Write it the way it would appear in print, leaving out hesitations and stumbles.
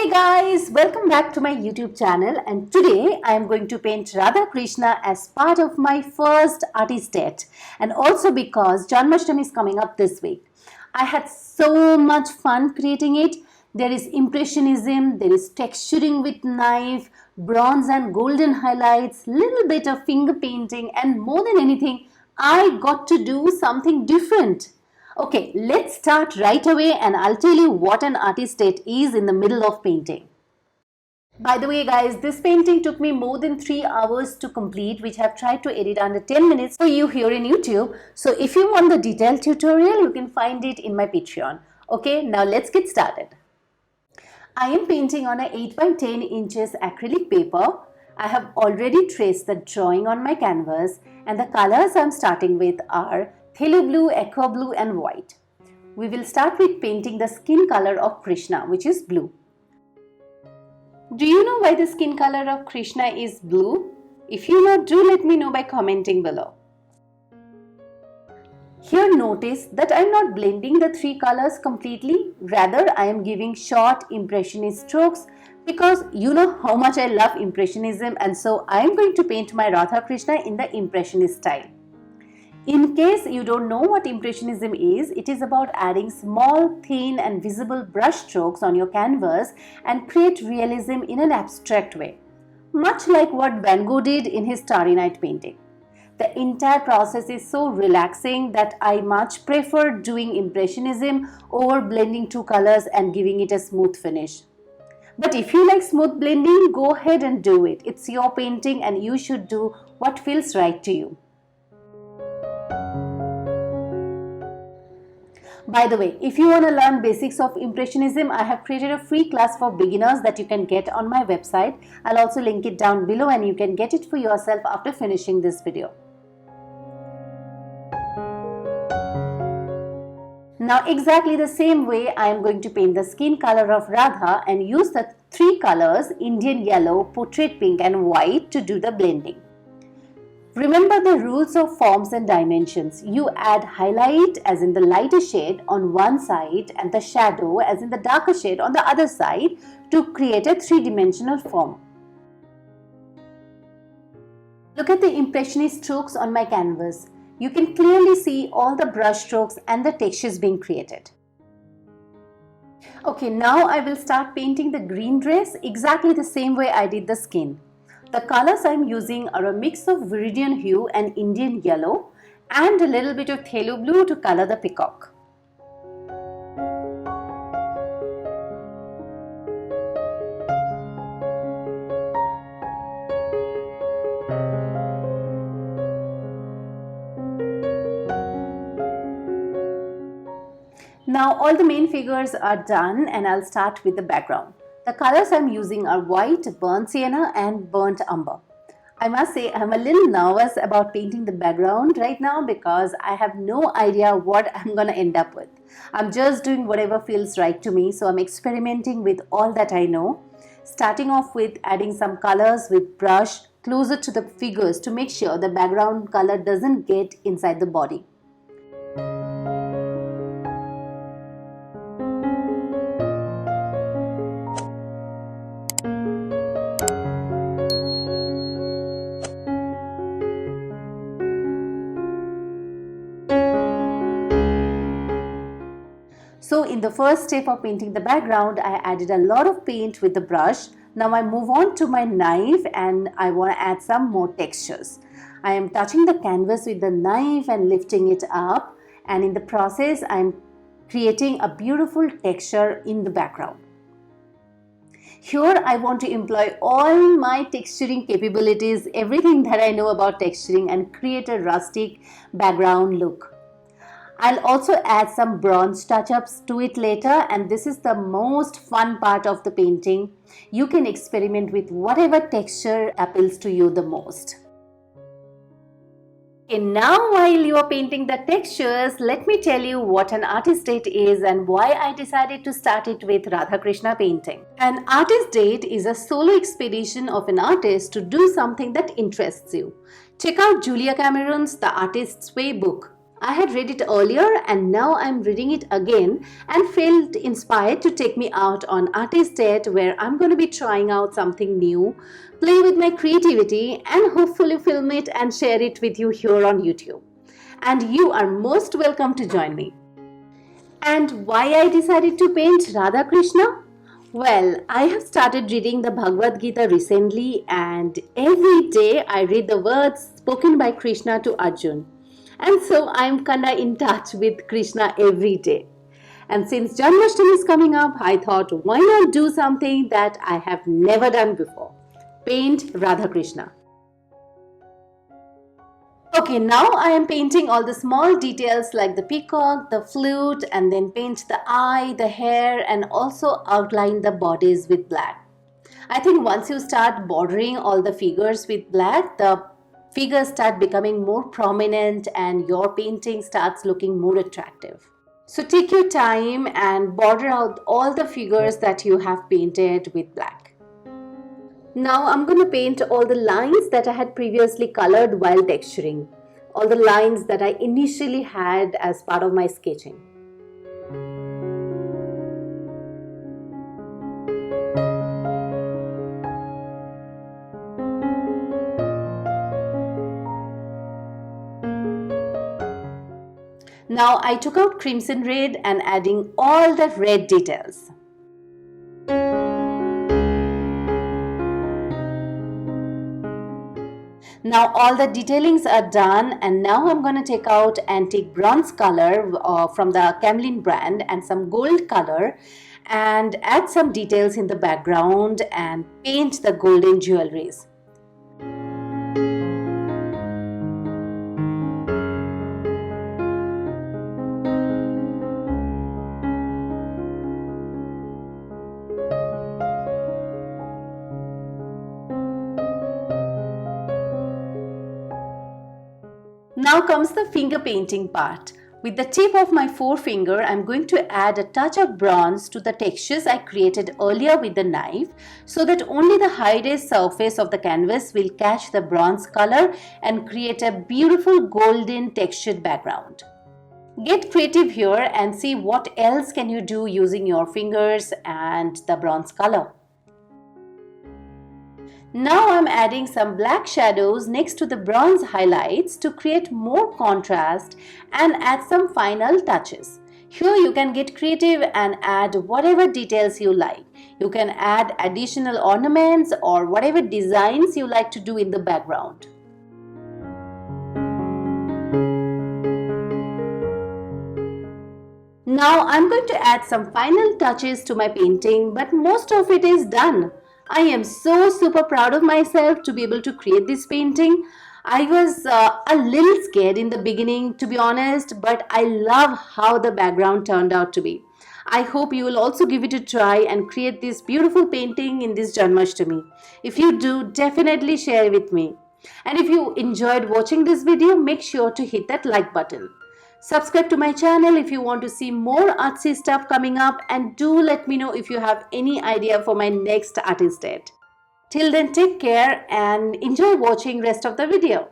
Hey guys, welcome back to my YouTube channel, and today I am going to paint Radha Krishna as part of my first artist date, and also because Janmashtami is coming up this week. I had so much fun creating it. There is impressionism, there is texturing with knife, bronze and golden highlights, little bit of finger painting, and more than anything, I got to do something different. Okay, let's start right away and I'll tell you what an artist date is in the middle of painting. By the way guys, this painting took me more than 3 hours to complete, which I've tried to edit under 10 minutes for you here in YouTube. So if you want the detailed tutorial, you can find it in my Patreon. Okay, now let's get started. I am painting on a 8 by 10 inches acrylic paper. I have already traced the drawing on my canvas, and the colors I'm starting with are phthalo blue, aqua blue and white. We will start with painting the skin color of Krishna, which is blue. Do you know why the skin color of Krishna is blue? If you know, do let me know by commenting below. Here notice that I am not blending the 3 colors completely, rather I am giving short impressionist strokes because you know how much I love impressionism, and so I am going to paint my Radha Krishna in the impressionist style. In case you don't know what impressionism is, it is about adding small, thin and visible brush strokes on your canvas and create realism in an abstract way, much like what Van Gogh did in his Starry Night painting. The entire process is so relaxing that I much prefer doing impressionism over blending 2 colors and giving it a smooth finish. But if you like smooth blending, go ahead and do it. It's your painting and you should do what feels right to you. By the way, if you want to learn basics of impressionism, I have created a free class for beginners that you can get on my website. I'll also link it down below and you can get it for yourself after finishing this video. Now exactly the same way I am going to paint the skin color of Radha and use the 3 colors Indian yellow, portrait pink and white to do the blending. Remember the rules of forms and dimensions. You add highlight as in the lighter shade on one side and the shadow as in the darker shade on the other side to create a 3-dimensional form. Look at the impressionist strokes on my canvas. You can clearly see all the brush strokes and the textures being created. Okay, now I will start painting the green dress exactly the same way I did the skin. The colors I am using are a mix of viridian hue and Indian yellow and a little bit of phthalo blue to color the peacock. Now all the main figures are done and I'll start with the background. The colors I'm using are white, burnt sienna and burnt umber. I must say I'm a little nervous about painting the background right now because I have no idea what I'm gonna end up with. I'm just doing whatever feels right to me, so I'm experimenting with all that I know. Starting off with adding some colors with brush closer to the figures to make sure the background color doesn't get inside the body. So in the first step of painting the background, I added a lot of paint with the brush. Now I move on to my knife and I want to add some more textures. I am touching the canvas with the knife and lifting it up, and in the process I am creating a beautiful texture in the background. Here I want to employ all my texturing capabilities, everything that I know about texturing, and create a rustic background look. I'll also add some bronze touch-ups to it later, and this is the most fun part of the painting. You can experiment with whatever texture appeals to you the most. Okay, now while you are painting the textures, let me tell you what an artist date is and why I decided to start it with Radha Krishna painting. An artist date is a solo expedition of an artist to do something that interests you. Check out Julia Cameron's The Artist's Way book. I had read it earlier and now I'm reading it again and felt inspired to take me out on Artist Date, where I'm going to be trying out something new, play with my creativity, and hopefully film it and share it with you here on YouTube. And you are most welcome to join me. And why I decided to paint Radha Krishna? Well, I have started reading the Bhagavad Gita recently, and every day I read the words spoken by Krishna to Arjun. And so I'm kinda in touch with Krishna every day. And since Janmashtami is coming up, I thought, why not do something that I have never done before? Paint Radha Krishna. Okay, now I am painting all the small details like the peacock, the flute, and then paint the eye, the hair, and also outline the bodies with black. I think once you start bordering all the figures with black, the figures start becoming more prominent and your painting starts looking more attractive. So take your time and border out all the figures that you have painted with black. Now I'm going to paint all the lines that I had previously colored while texturing. All the lines that I initially had as part of my sketching. Now I took out crimson red and adding all the red details. Now all the detailings are done, and now I'm going to take out antique bronze color from the Camlin brand and some gold color and add some details in the background and paint the golden jewelries. Now comes the finger painting part. With the tip of my forefinger, I'm going to add a touch of bronze to the textures I created earlier with the knife, so that only the highest surface of the canvas will catch the bronze color and create a beautiful golden textured background. Get creative here and see what else can you do using your fingers and the bronze color. Now I'm adding some black shadows next to the bronze highlights to create more contrast and add some final touches. Here you can get creative and add whatever details you like. You can add additional ornaments or whatever designs you like to do in the background. Now I'm going to add some final touches to my painting, but most of it is done. I am so super proud of myself to be able to create this painting. I was a little scared in the beginning, to be honest, but I love how the background turned out to be. I hope you will also give it a try and create this beautiful painting in this Janmashtami. If you do, definitely share with me. And if you enjoyed watching this video, make sure to hit that like button. Subscribe to my channel if you want to see more artsy stuff coming up, and do let me know if you have any idea for my next artist date. Till then, take care and enjoy watching rest of the video.